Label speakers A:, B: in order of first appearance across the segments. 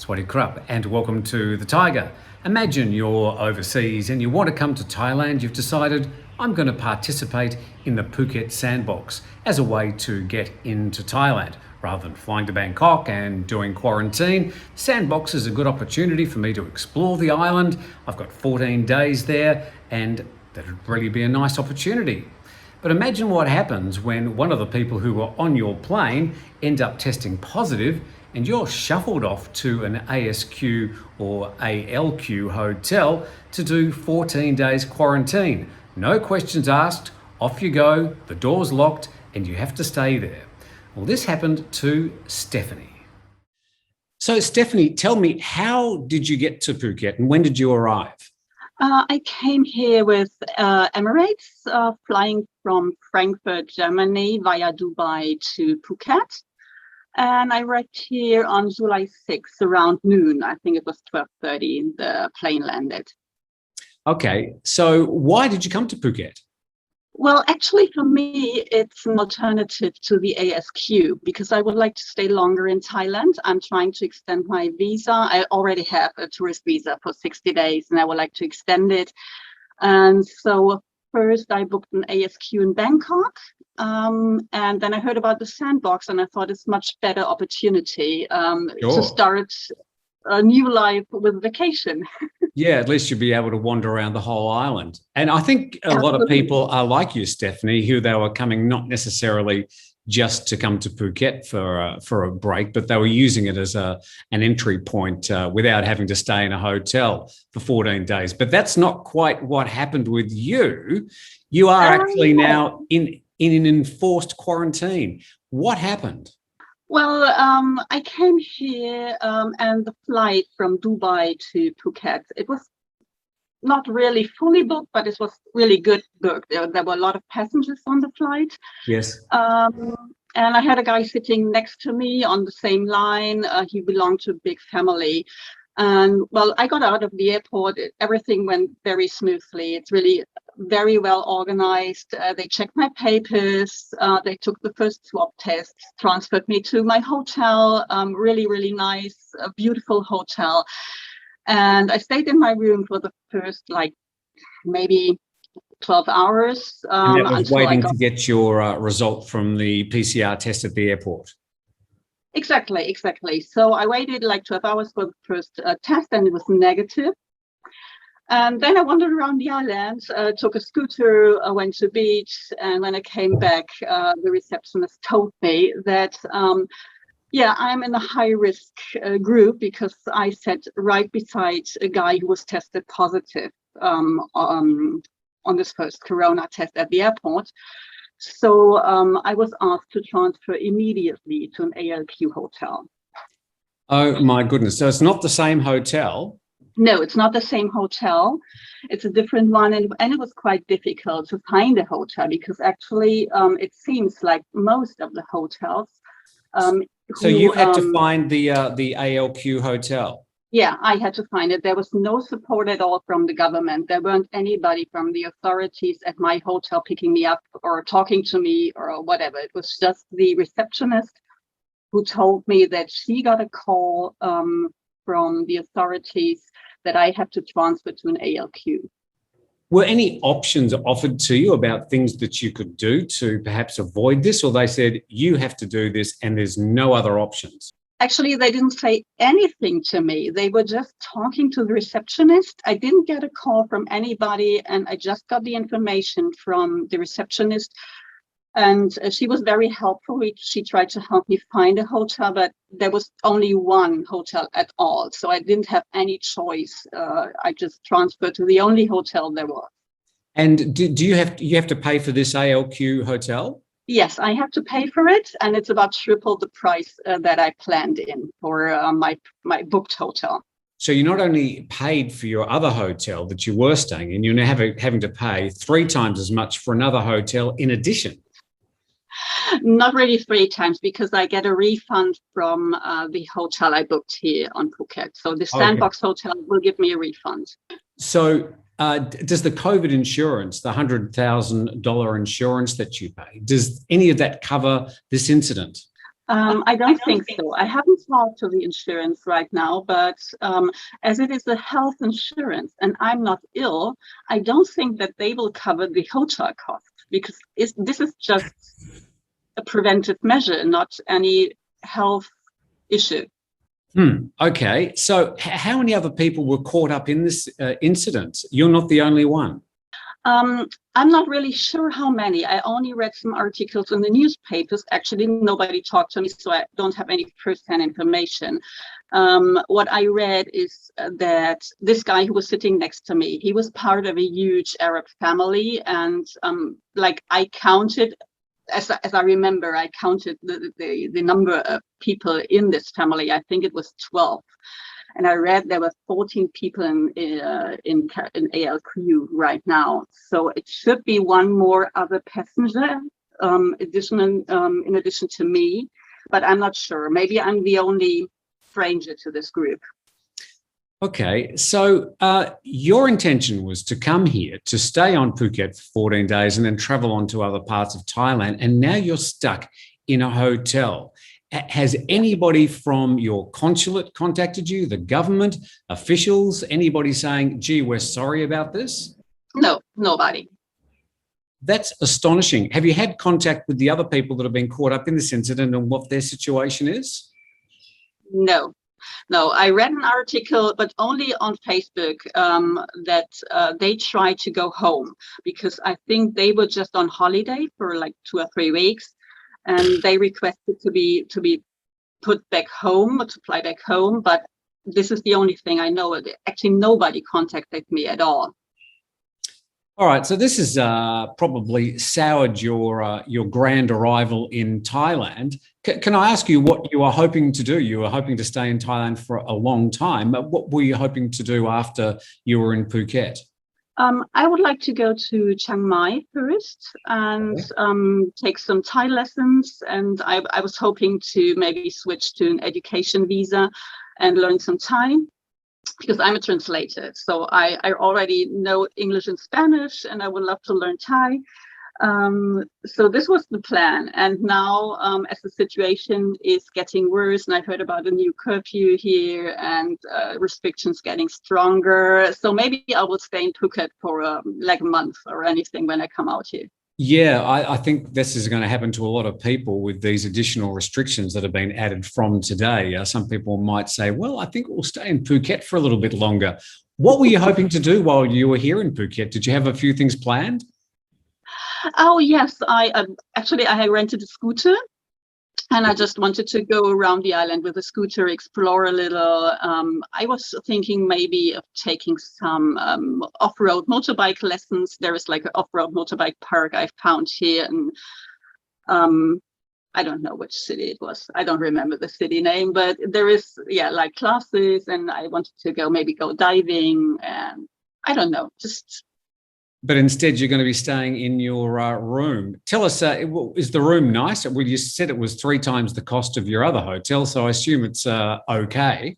A: Swaddy Krupp, and welcome to the Thaiger. Imagine you're overseas and you want to come to Thailand. You've decided, I'm going to participate in the Phuket Sandbox as a way to get into Thailand. Rather than flying to Bangkok and doing quarantine, Sandbox is a good opportunity for me to explore the island. I've got 14 days there and that'd really be a nice opportunity. But imagine what happens when one of the people who were on your plane end up testing positive and you're shuffled off to an ASQ or ALQ hotel to do 14 days quarantine. No questions asked, off you go, the door's locked, and you have to stay there. Well, this happened to Stefanie. So Stefanie, tell me, how did you get to Phuket and when did you arrive?
B: I came here with Emirates, flying from Frankfurt, Germany via Dubai to Phuket. And I arrived here on July 6th around noon. I think it was 12:30 the plane landed.
A: Okay, so why did you come to Phuket?
B: Well, actually, for me, it's an alternative to the ASQ because I would like to stay longer in Thailand. I'm trying to extend my visa. I already have a tourist visa for 60 days and I would like to extend it. And so first I booked an ASQ in Bangkok. And then I heard about the Sandbox and I thought it's much better opportunity to start a new life with vacation.
A: Yeah, at least you'll be able to wander around the whole island. And I think a lot of people are like you, Stefanie, who they were coming not necessarily just to come to Phuket for a break, but they were using it as an entry point without having to stay in a hotel for 14 days. But that's not quite what happened with you. You are actually now in an enforced quarantine. What happened?
B: Well, I came here and the flight from Dubai to Phuket, it was not really fully booked, but it was really good booked. There were a lot of passengers on the flight.
A: Yes.
B: And I had a guy sitting next to me on the same line. He belonged to a big family. And well, I got out of the airport. Everything went very smoothly. It's really very well organized. They checked my papers. They took the first swab test, transferred me to my hotel. Really, really nice, beautiful hotel. And I stayed in my room for the first, maybe 12 hours.
A: And that was waiting to get your result from the PCR test at the airport.
B: Exactly. So I waited 12 hours for the first test and it was negative. And then I wandered around the island, took a scooter, went to the beach. And when I came back, the receptionist told me that, I'm in a high risk group because I sat right beside a guy who was tested positive on this first corona test at the airport. So I was asked to transfer immediately to an ALQ hotel.
A: Oh, my goodness. So it's not the same hotel?
B: No, it's not the same hotel. It's a different one. And it was quite difficult to find a hotel because actually it seems like most of the hotels.
A: So you had to find the ALQ hotel?
B: Yeah, I had to find it. There was no support at all from the government. There weren't anybody from the authorities at my hotel picking me up or talking to me or whatever. It was just the receptionist who told me that she got a call from the authorities that I have to transfer to an ALQ.
A: Were any options offered to you about things that you could do to perhaps avoid this? Or they said, you have to do this and there's no other options?
B: Actually, they didn't say anything to me. They were just talking to the receptionist. I didn't get a call from anybody, and I just got the information from the receptionist. And she was very helpful. She tried to help me find a hotel, but there was only one hotel at all. So I didn't have any choice. I just transferred to the only hotel there was. And
A: do you have to pay for this ALQ hotel?
B: Yes, I have to pay for it, and it's about triple the price that I planned in for my booked hotel.
A: So you not only paid for your other hotel that you were staying in, you're now having to pay 3 times as much for another hotel in addition.
B: Not really 3 times because I get a refund from the hotel I booked here on Phuket. So the Sandbox hotel will give me a refund.
A: So does the COVID insurance, the $100,000 insurance that you pay, does any of that cover this incident?
B: I don't think so. I haven't talked to the insurance right now, but as it is a health insurance and I'm not ill, I don't think that they will cover the hotel cost because this is just a preventive measure, not any health issue.
A: Okay, so how many other people were caught up in this incident? You're not the only one.
B: I'm not really sure how many. I only read some articles in the newspapers. Actually, nobody talked to me, so I don't have any first-hand information. What I read is that this guy who was sitting next to me, he was part of a huge Arab family, and like I counted, as I remember, I counted the number of people in this family. I think it was 12. And I read there were 14 people in ALQ right now. So it should be one more other passenger in addition to me, but I'm not sure. Maybe I'm the only stranger to this group.
A: Okay, so your intention was to come here, to stay on Phuket for 14 days and then travel on to other parts of Thailand. And now you're stuck in a hotel. Has anybody from your consulate contacted you, the government, officials, anybody saying, gee, we're sorry about this?
B: No, nobody.
A: That's astonishing. Have you had contact with the other people that have been caught up in this incident and what their situation is?
B: No, I read an article, but only on Facebook, that they tried to go home because I think they were just on holiday for like 2 or 3 weeks. And they requested to be put back home, to fly back home. But this is the only thing I know. Actually, nobody contacted me at all.
A: All right, so this has probably soured your grand arrival in Thailand. Can I ask you what you are hoping to do? You were hoping to stay in Thailand for a long time. What were you hoping to do after you were in Phuket?
B: I would like to go to Chiang Mai first and take some Thai lessons. And I was hoping to maybe switch to an education visa and learn some Thai because I'm a translator. So I already know English and Spanish and I would love to learn Thai. So this was the plan. And now as the situation is getting worse and I heard about a new curfew here and restrictions getting stronger. So maybe I will stay in Phuket for like a month or anything when I come out here.
A: Yeah, I think this is going to happen to a lot of people with these additional restrictions that have been added from today. Some people might say, well, I think we'll stay in Phuket for a little bit longer. What were you hoping to do while you were here in Phuket? Did you have a few things planned?
B: Oh, yes. I rented a scooter and I just wanted to go around the island with a scooter, explore a little. I was thinking maybe of taking some off-road motorbike lessons. There is like an off-road motorbike park I found here. And I don't know which city it was. I don't remember the city name, but there is, like classes. And I wanted to maybe go diving. And I don't know, just...
A: But instead, you're going to be staying in your room. Tell us, is the room nice? Well, you said it was 3 times the cost of your other hotel, so I assume it's okay.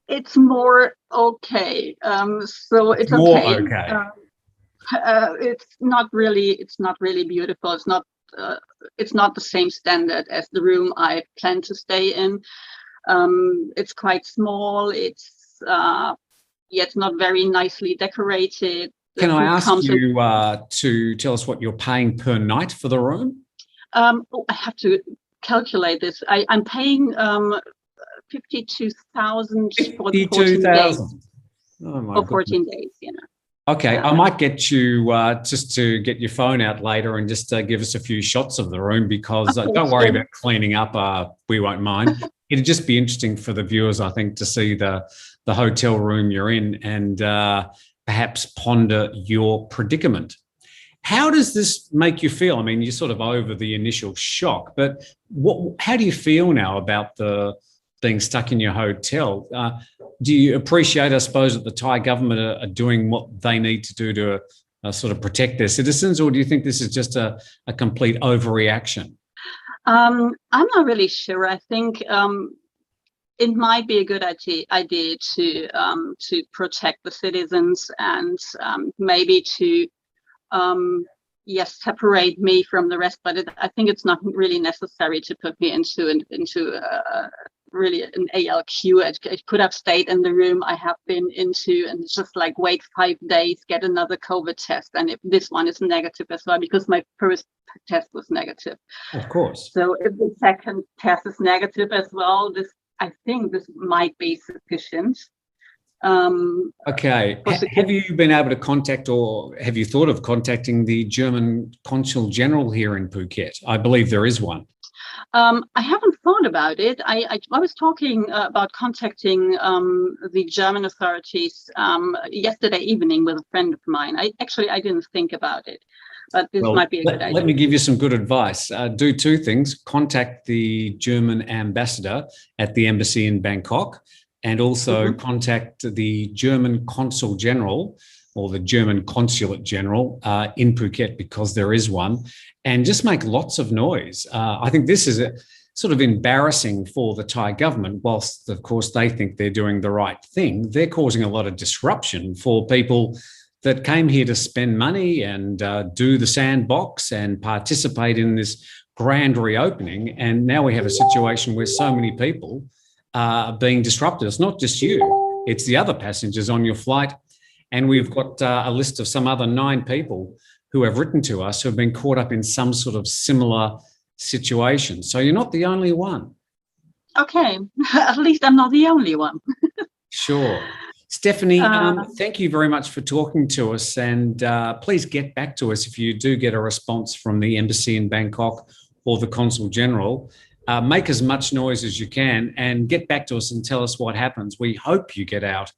B: It's more okay. So it's
A: more
B: okay. It's not really beautiful. It's not the same standard as the room I plan to stay in. It's quite small. It's not very nicely decorated.
A: Can I ask you to tell us what you're paying per night for the room?
B: I have to calculate this. I'm paying 52,000 for 14 days.
A: Oh my
B: for 14 days,
A: Okay, I might get you just to get your phone out later and just give us a few shots of the room because don't worry about cleaning up. We won't mind. It'd just be interesting for the viewers, I think, to see the hotel room you're in and perhaps ponder your predicament. How does this make you feel? I mean, you're sort of over the initial shock, but how do you feel now about being stuck in your hotel? Do you appreciate, I suppose, that the Thai government are doing what they need to do to sort of protect their citizens, or do you think this is just a complete overreaction?
B: I'm not really sure. I think it might be a good idea to protect the citizens and maybe to yes, separate me from the rest, but I think it's not really necessary to put me into really an ALQ. I could have stayed in the room I have been into and just like wait 5 days, get another COVID test, and if this one is negative as well, because my first test was negative.
A: Of course.
B: So if the second test is negative as well, I think this might be sufficient.
A: Okay. Have you been able to contact, or have you thought of contacting the German Consul General here in Phuket? I believe there is one.
B: I haven't thought about it. I was talking about contacting the German authorities yesterday evening with a friend of mine. I didn't think about it, but this might be a good idea.
A: Let me give you some good advice. Do two things. Contact the German ambassador at the embassy in Bangkok, and also contact the German Consul General or the German Consulate General in Phuket, because there is one, and just make lots of noise. I think this is sort of embarrassing for the Thai government. Whilst, of course, they think they're doing the right thing, they're causing a lot of disruption for people that came here to spend money and do the sandbox and participate in this grand reopening. And now we have a situation where so many people being disrupted. It's not just you, it's the other passengers on your flight. And we've got a list of some other 9 people who have written to us who have been caught up in some sort of similar situation. So you're not the only one.
B: Okay, at least I'm not the only one.
A: Sure. Stefanie, thank you very much for talking to us, and please get back to us if you do get a response from the embassy in Bangkok or the Consul General. Make as much noise as you can and get back to us and tell us what happens. We hope you get out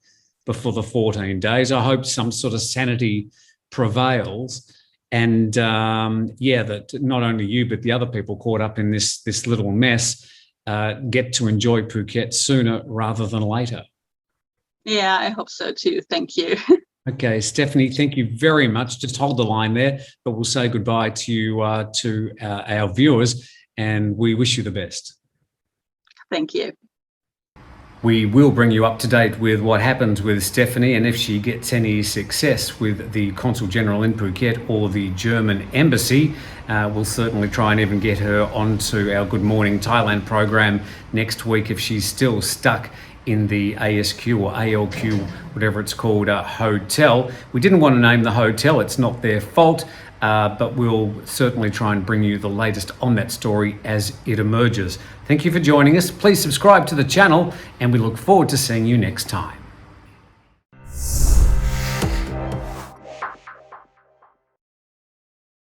A: before the 14 days. I hope some sort of sanity prevails, and that not only you but the other people caught up in this little mess get to enjoy Phuket sooner rather than later.
B: Yeah, I hope so too. Thank you.
A: Okay, Stefanie, thank you very much. Just hold the line there, but we'll say goodbye to you, to our viewers, and we wish you the best.
B: Thank you.
A: We will bring you up to date with what happens with Stefanie, and if she gets any success with the Consul General in Phuket or the German Embassy. We'll certainly try and even get her onto our Good Morning Thailand program next week if she's still stuck in the ASQ or ALQ, whatever it's called, hotel. We didn't want to name the hotel, it's not their fault, but we'll certainly try and bring you the latest on that story as it emerges. Thank you for joining us. Please subscribe to the channel, and we look forward to seeing you next time.